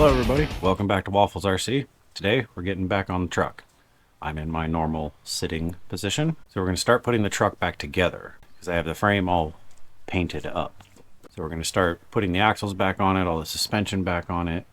Hello everybody, welcome back to Waffles RC. Today we're getting back on the truck. I'm in my normal sitting position. So we're going to start putting the truck back together because I have the frame all painted up. So we're going to start putting the axles back on it, all the suspension back on it,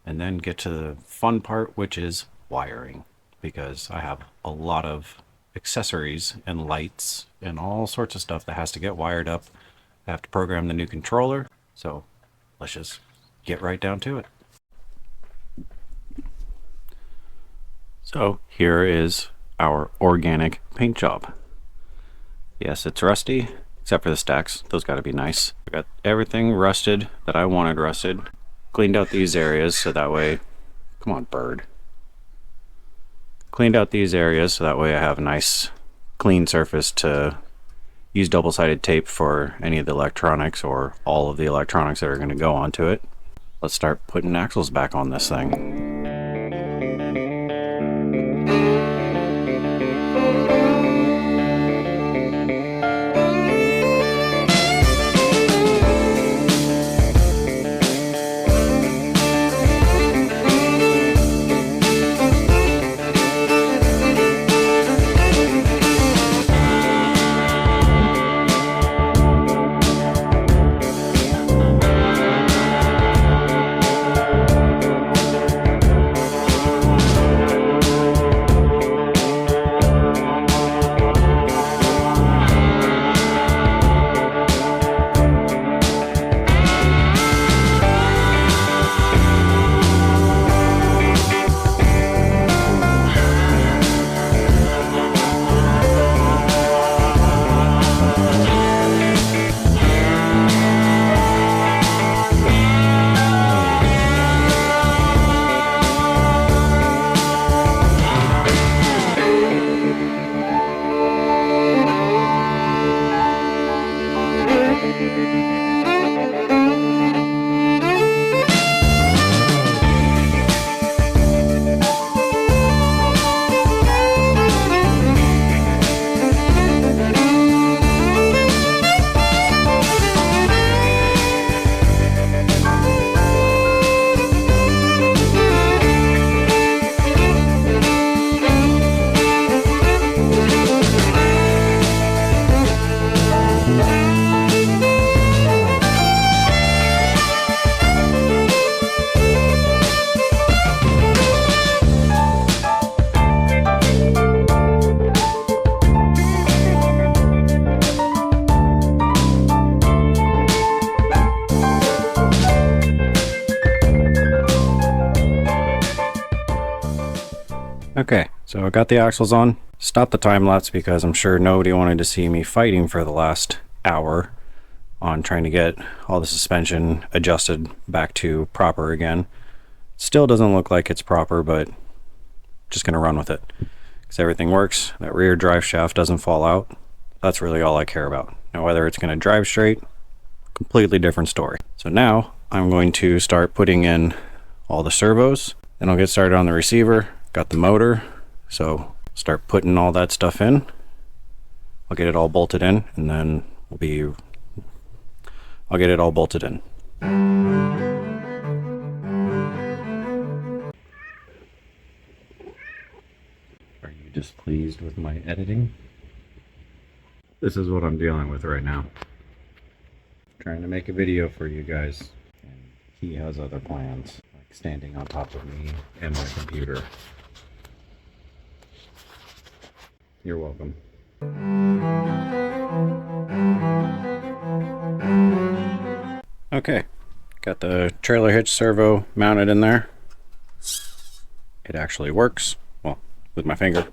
and then get to the fun part, which is wiring, because I have a lot of accessories and lights and all sorts of stuff that has to get wired up. I have to program the new controller, so let's just get right down to it. So here is our organic paint job. Yes, it's rusty, except for the stacks. Those got to be nice. I got everything rusted that I wanted rusted. Cleaned out these areas so that way, come on bird. Cleaned out these areas so that way I have a nice clean surface to use double-sided tape for any of the electronics or all of the electronics that are going to go onto it. Let's start putting axles back on this thing. Okay, so I got the axles on. Stopped the time lapse because I'm sure nobody wanted to see me fighting for the last hour on trying to get all the suspension adjusted back to proper again. Still doesn't look like it's proper, but just gonna run with it because everything works. That rear drive shaft doesn't fall out. That's really all I care about. Now whether it's gonna drive straight, completely different story. So now I'm going to start putting in all the servos, then I'll get started on the receiver. Got the motor, so start putting all that stuff in. I'll get it all bolted in, and then I'll get it all bolted in. Are you displeased with my editing? This is what I'm dealing with right now. Trying to make a video for you guys, and he has other plans, like standing on top of me and my computer. You're welcome. Okay, got the trailer hitch servo mounted in there. It actually works, well, with my finger.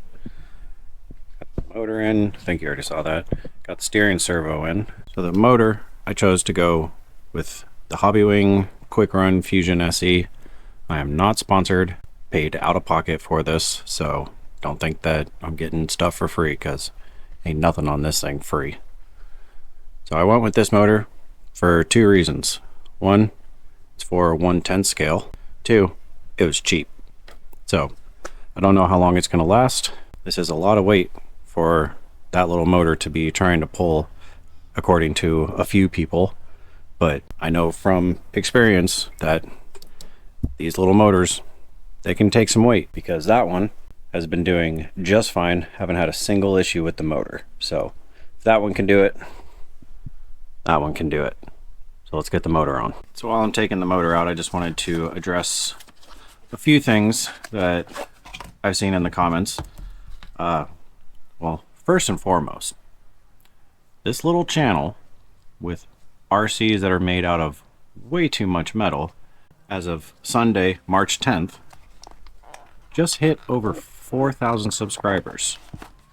Got the motor in, I think you already saw that. Got the steering servo in. So the motor, I chose to go with the Hobbywing Quick Run Fusion SE. I am not sponsored, paid out of pocket for this, so don't think that I'm getting stuff for free, because ain't nothing on this thing free. So I went with this motor for two reasons. One, it's for a 1/10 scale. Two, it was cheap. So I don't know how long it's going to last. This is a lot of weight for that little motor to be trying to pull, according to a few people. But I know from experience that these little motors, they can take some weight, because that one has been doing just fine. Haven't had a single issue with the motor. So if that one can do it, that one can do it. So let's get the motor on. So while I'm taking the motor out, I just wanted to address a few things that I've seen in the comments. Well, first and foremost, this little channel with RCs that are made out of way too much metal, as of Sunday, March 10th, just hit over 4,000 subscribers.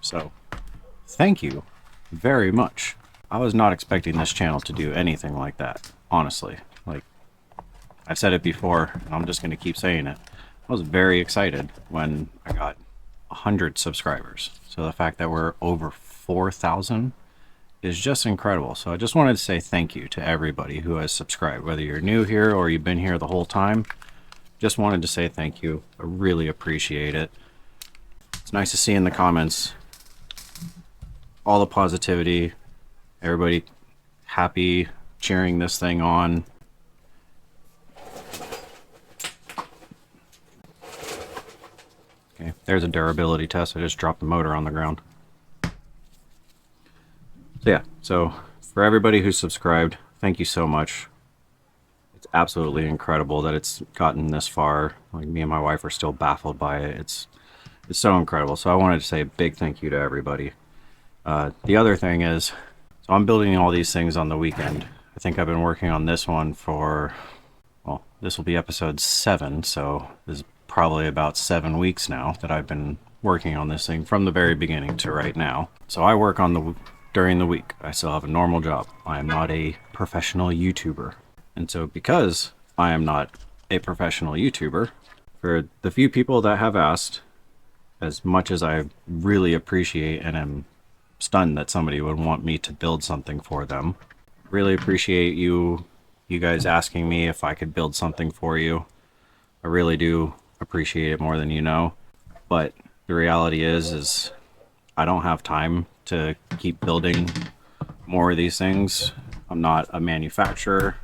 So thank you very much. I was not expecting this channel to do anything like that, honestly. Like, I've said it before, and I'm just going to keep saying it. I was very excited when I got 100 subscribers. So the fact that we're over 4,000 is just incredible. So I just wanted to say thank you to everybody who has subscribed, whether you're new here or you've been here the whole time. Just wanted to say thank you. I really appreciate it. It's nice to see in the comments all the positivity, everybody happy, cheering this thing on. Okay, there's a durability test. I just dropped the motor on the ground. So yeah, so for everybody who's subscribed, thank you so much. It's absolutely incredible that it's gotten this far. Like, me and my wife are still baffled by it. It's so incredible. So I wanted to say a big thank you to everybody. The other thing is, so I'm building all these things on the weekend. I think I've been working on this one for, well, this will be episode 7, so this is probably about 7 weeks now that I've been working on this thing from the very beginning to right now. So I work on during the week. I still have a normal job. I am not a professional YouTuber. And so because I am not a professional YouTuber, for the few people that have asked, as much as I really appreciate and am stunned that somebody would want me to build something for them, really appreciate you guys asking me if I could build something for you. I really do appreciate it more than you know. But the reality is I don't have time to keep building more of these things. I'm not a manufacturer.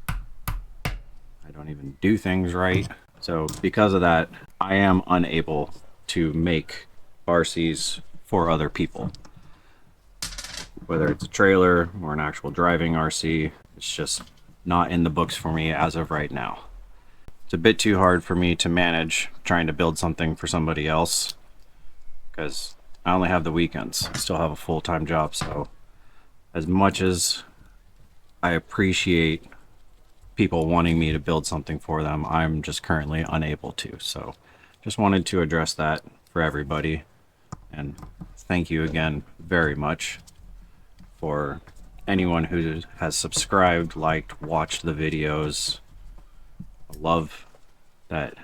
I don't even do things right. So because of that, I am unable to make RCs for other people. Whether it's a trailer or an actual driving RC, it's just not in the books for me as of right now. It's a bit too hard for me to manage trying to build something for somebody else, because I only have the weekends. I still have a full-time job. So as much as I appreciate people wanting me to build something for them, I'm just currently unable to. So just wanted to address that for everybody. And thank you again very much for anyone who has subscribed, liked, watched the videos. I love that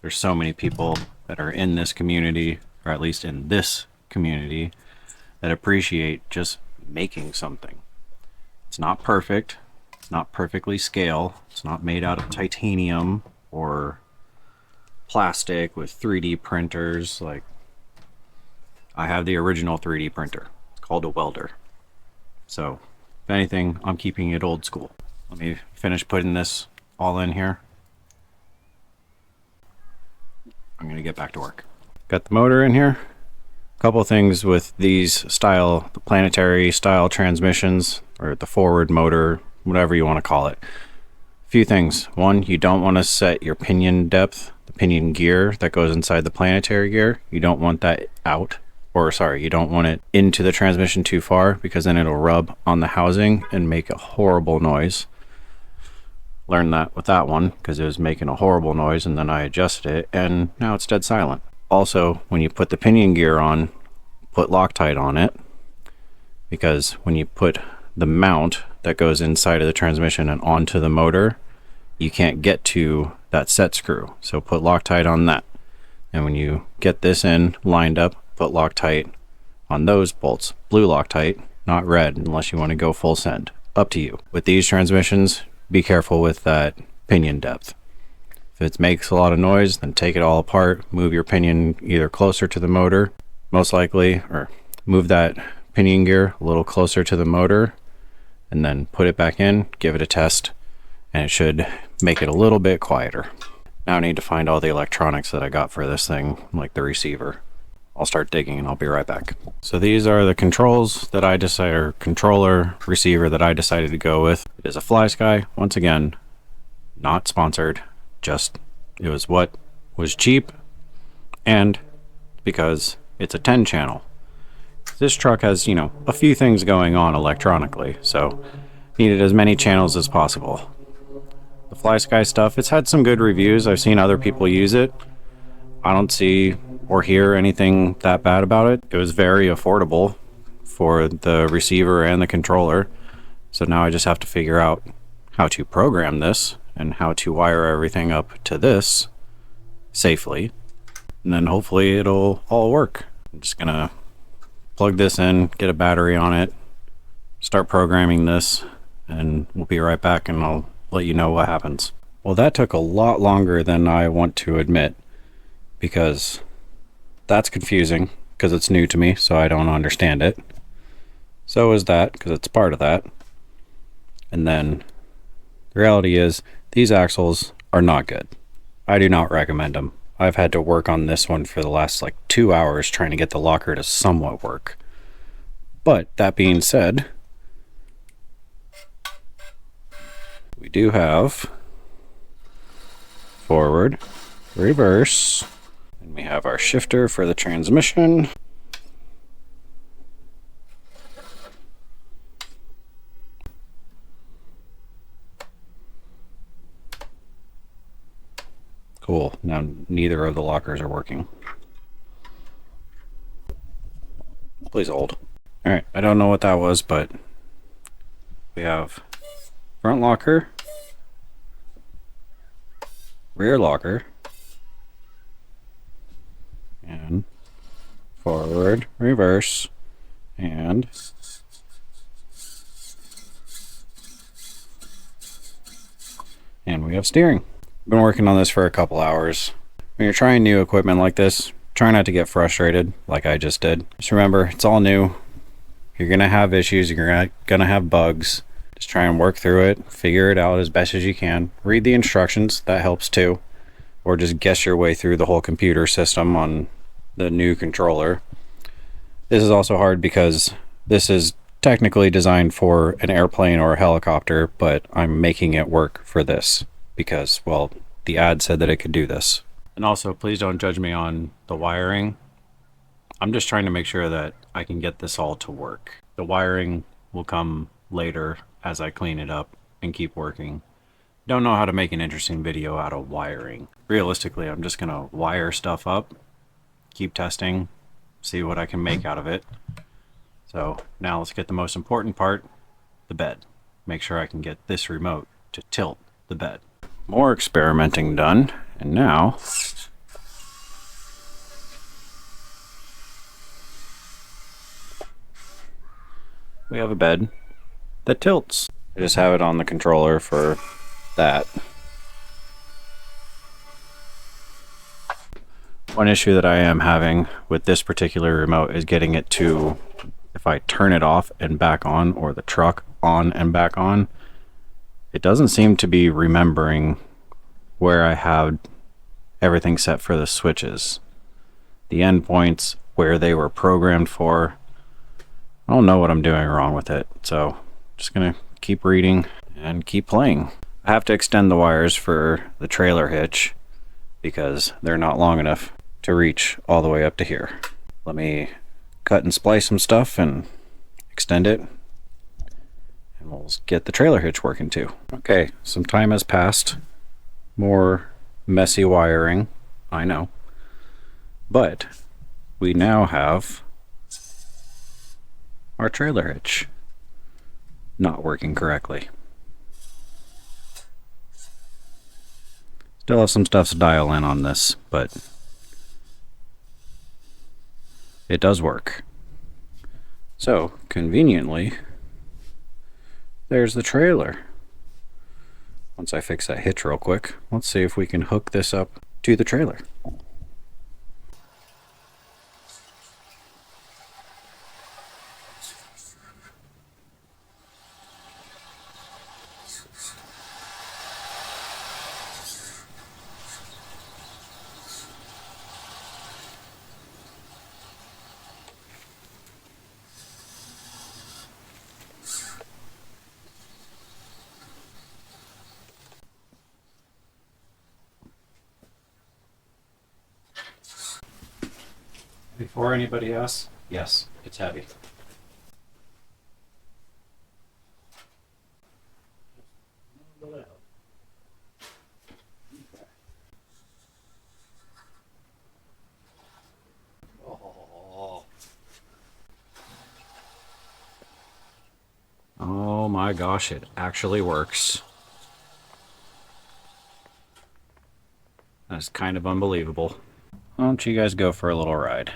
there's so many people that are in this community, or at least in this community, that appreciate just making something. It's not perfect. It's not perfectly scale. It's not made out of titanium or plastic with 3D printers. Like, I have the original 3D printer. It's called a welder. So if anything, I'm keeping it old school. Let me finish putting this all in here. I'm gonna get back to work. Got the motor in here. A couple things with these style, the planetary style transmissions, or the forward motor, whatever you want to call it. A few things. One, you don't want to set your pinion depth, the pinion gear that goes inside the planetary gear. You don't want that out, or sorry, you don't want it into the transmission too far, because then it'll rub on the housing and make a horrible noise. Learned that with that one because it was making a horrible noise, and then I adjusted it and now it's dead silent. Also, when you put the pinion gear on, put Loctite on it, because when you put the mount that goes inside of the transmission and onto the motor, you can't get to that set screw. So put Loctite on that. And when you get this in lined up, put Loctite on those bolts. Blue Loctite, not red, unless you want to go full send. Up to you. With these transmissions, be careful with that pinion depth. If it makes a lot of noise, then take it all apart, move your pinion either closer to the motor, most likely, or move that pinion gear a little closer to the motor, and then put it back in, give it a test, and it should make it a little bit quieter. Now I need to find all the electronics that I got for this thing, like the receiver. I'll start digging and I'll be right back. So these are the controls that I decided, or controller receiver that I decided to go with. It is a FlySky, once again, not sponsored, just it was what was cheap, and because it's a 10 channel. This truck has, you know, a few things going on electronically, so needed as many channels as possible. The FlySky stuff, it's had some good reviews. I've seen other people use it. I don't see or hear anything that bad about it. It was very affordable for the receiver and the controller. So now I just have to figure out how to program this and how to wire everything up to this safely. And then hopefully it'll all work. I'm just gonna plug this in, get a battery on it, start programming this, and we'll be right back and I'll let you know what happens. Well, that took a lot longer than I want to admit, because that's confusing because it's new to me, so I don't understand it. So is that, because it's part of that. And then the reality is these axles are not good. I do not recommend them. I've had to work on this one for the last like 2 hours trying to get the locker to somewhat work. But that being said, we do have forward, reverse, and we have our shifter for the transmission. Cool. Now neither of the lockers are working. Please hold. Alright, I don't know what that was, but we have front locker, rear locker, and forward, reverse, and we have steering. Been working on this for a couple hours. When you're trying new equipment like this, try not to get frustrated like I just did. Just remember, it's all new. You're gonna have issues, you're gonna have bugs. Just try and work through it, figure it out as best as you can. Read the instructions, that helps too. Or just guess your way through the whole computer system on the new controller. This is also hard because this is technically designed for an airplane or a helicopter, but I'm making it work for this because, well, the ad said that it could do this. And also, please don't judge me on the wiring. I'm just trying to make sure that I can get this all to work. The wiring will come later as I clean it up and keep working. Don't know how to make an interesting video out of wiring. Realistically, I'm just gonna wire stuff up, keep testing, see what I can make out of it. So now let's get the most important part, the bed. Make sure I can get this remote to tilt the bed. More experimenting done, and now we have a bed that tilts. I just have it on the controller for that. One issue that I am having with this particular remote is getting it to, if I turn it off and back on, or the truck on and back on, it doesn't seem to be remembering where I have everything set for the switches. The endpoints, where they were programmed for. I don't know what I'm doing wrong with it, so just gonna keep reading and keep playing. I have to extend the wires for the trailer hitch because they're not long enough to reach all the way up to here. Let me cut and splice some stuff and extend it, and we'll get the trailer hitch working too. Okay, some time has passed. More messy wiring, I know. But we now have our trailer hitch not working correctly. Still have some stuff to dial in on this, but it does work. So, conveniently, there's the trailer. Once I fix that hitch real quick, let's see if we can hook this up to the trailer. Before anybody asks, yes, it's heavy. Oh my gosh, it actually works. That's kind of unbelievable. Why don't you guys go for a little ride?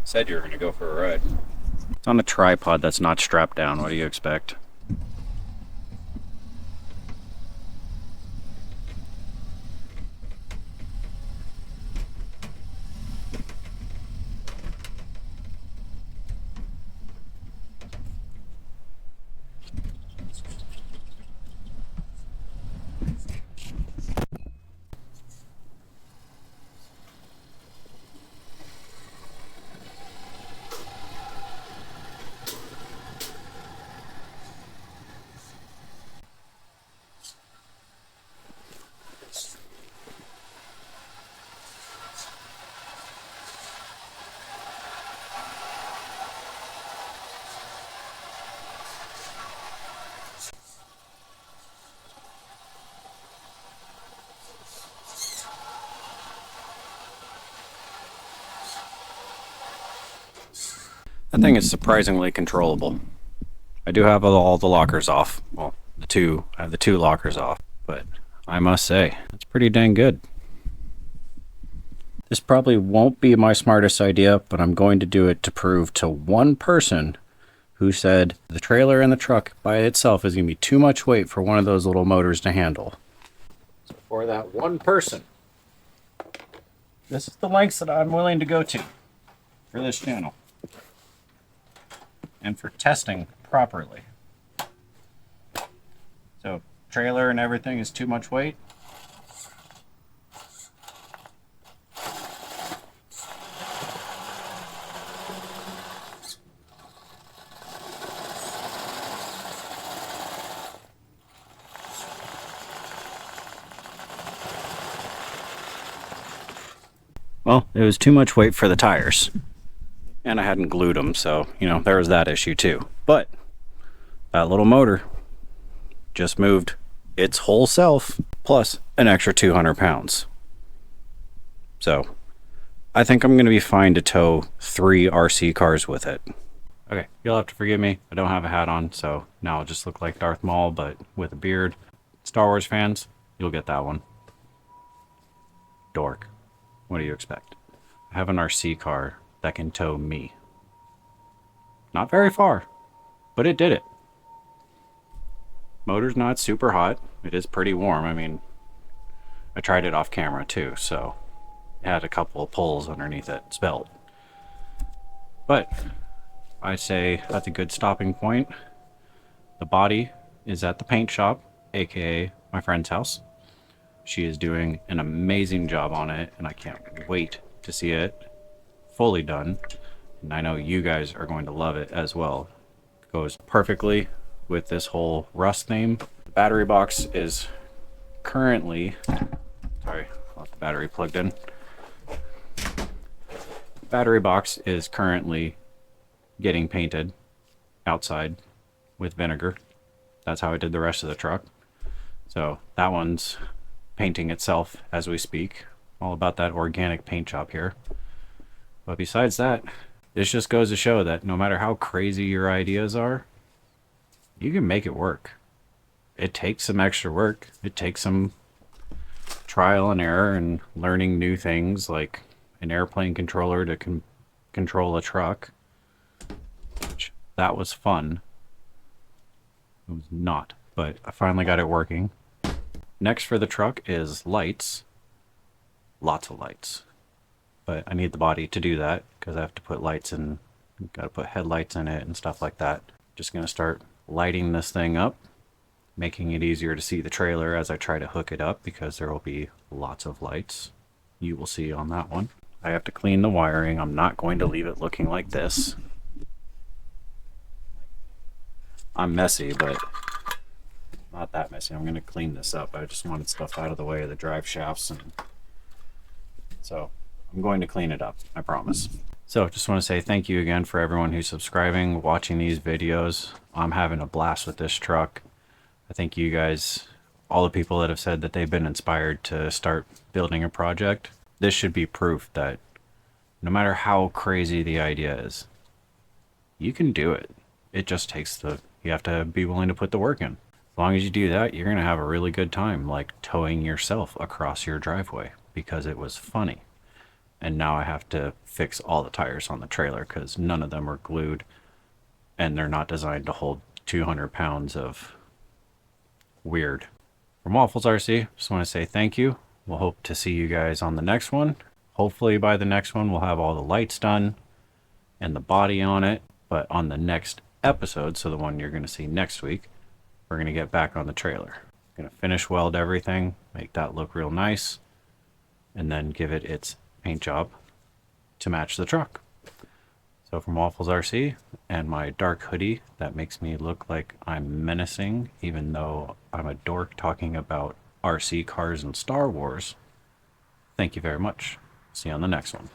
Said you were going to go for a ride. It's on a tripod that's not strapped down. What do you expect? That thing is surprisingly controllable. I do have all the lockers off. Well, I have the two lockers off, but I must say, it's pretty dang good. This probably won't be my smartest idea, but I'm going to do it to prove to one person who said the trailer and the truck by itself is going to be too much weight for one of those little motors to handle. So for that one person, this is the lengths that I'm willing to go to for this channel. And for testing properly. So trailer and everything is too much weight. Well, it was too much weight for the tires. And I hadn't glued them, so, there was that issue too. But that little motor just moved its whole self, plus an extra 200 pounds. So, I think I'm going to be fine to tow 3 RC cars with it. Okay, you'll have to forgive me. I don't have a hat on, so now I'll just look like Darth Maul, but with a beard. Star Wars fans, you'll get that one. Dork. What do you expect? I have an RC car that can tow me. Not very far, but it did it. Motor's not super hot. It is pretty warm. I mean, I tried it off camera too, so it had a couple of pulls underneath its belt. But I say that's a good stopping point. The body is at the paint shop, aka my friend's house. She is doing an amazing job on it, and I can't wait to see it fully done. And I know you guys are going to love it as well. It goes perfectly with this whole rust theme. The battery box is currently, sorry, I left the battery plugged in. Battery box is currently getting painted outside with vinegar. That's how I did the rest of the truck. So that one's painting itself as we speak. All about that organic paint job here. But besides that, this just goes to show that no matter how crazy your ideas are, you can make it work. It takes some extra work. It takes some trial and error and learning new things like an airplane controller to control a truck. Which, that was fun. It was not, but I finally got it working. Next for the truck is lights. Lots of lights. But I need the body to do that because I have to put lights in Got to put headlights in it and stuff like that. Just going to start lighting this thing up, making it easier to see the trailer as I try to hook it up, because there will be lots of lights you will see on that one. I have to clean the wiring. I'm not going to leave it looking like this. I'm messy, but not that messy. I'm going to clean this up. I just wanted stuff out of the way of the drive shafts, and so I'm going to clean it up, I promise. So just want to say thank you again for everyone who's subscribing, watching these videos. I'm having a blast with this truck. I thank you guys, all the people that have said that they've been inspired to start building a project. This should be proof that no matter how crazy the idea is, you can do it. It just takes you have to be willing to put the work in. As long as you do that, you're going to have a really good time, like towing yourself across your driveway, because it was funny. And now I have to fix all the tires on the trailer because none of them are glued, and they're not designed to hold 200 pounds of weird. From Waffles RC, just want to say thank you. We'll hope to see you guys on the next one. Hopefully by the next one, we'll have all the lights done and the body on it. But on the next episode, so the one you're going to see next week, we're going to get back on the trailer. Going to finish weld everything, make that look real nice, and then give it its paint job to match the truck. So from Waffles RC and my dark hoodie that makes me look like I'm menacing, even though I'm a dork talking about RC cars and Star Wars, thank you very much. See you on the next one.